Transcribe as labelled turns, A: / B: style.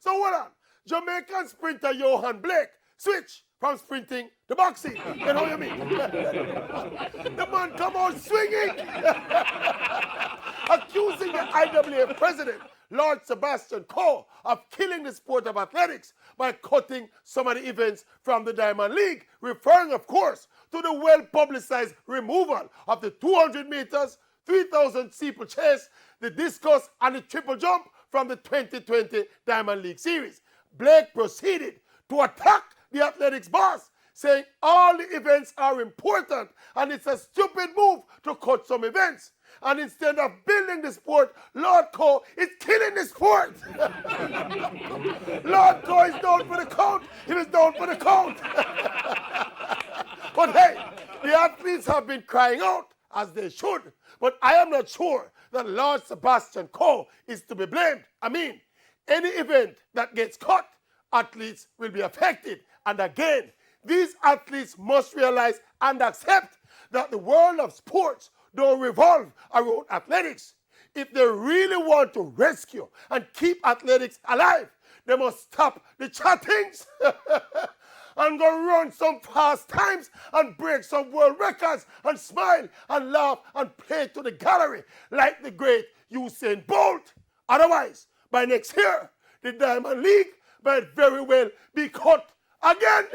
A: So hold on. Jamaican sprinter Yohan switch from sprinting to boxing. You know what I mean? The man come out swinging. Accusing the IWA president, Lord Sebastian Coe, of killing the sport of athletics by cutting some of the events from the Diamond League, referring, of course, to the well-publicized removal of the 200 meters, 3,000 steeplechase, the discus, and the triple jump from the 2020 Diamond League Series. Blake proceeded to attack the athletics boss, saying all the events are important and it's a stupid move to cut some events. And instead of building the sport, Lord Coe is killing the sport. Lord Coe is down for the count. He was down for the count. But hey, the athletes have been crying out, as they should. But I am not sure that Lord Sebastian Coe is to be blamed. I mean, any event that gets cut, athletes will be affected. And again, these athletes must realize and accept that the world of sports don't revolve around athletics. If they really want to rescue and keep athletics alive, they must stop the chattings and go run some fast times and break some world records and smile and laugh and play to the gallery like the great Usain Bolt. Otherwise, by next year, the Diamond League might very well be cut again.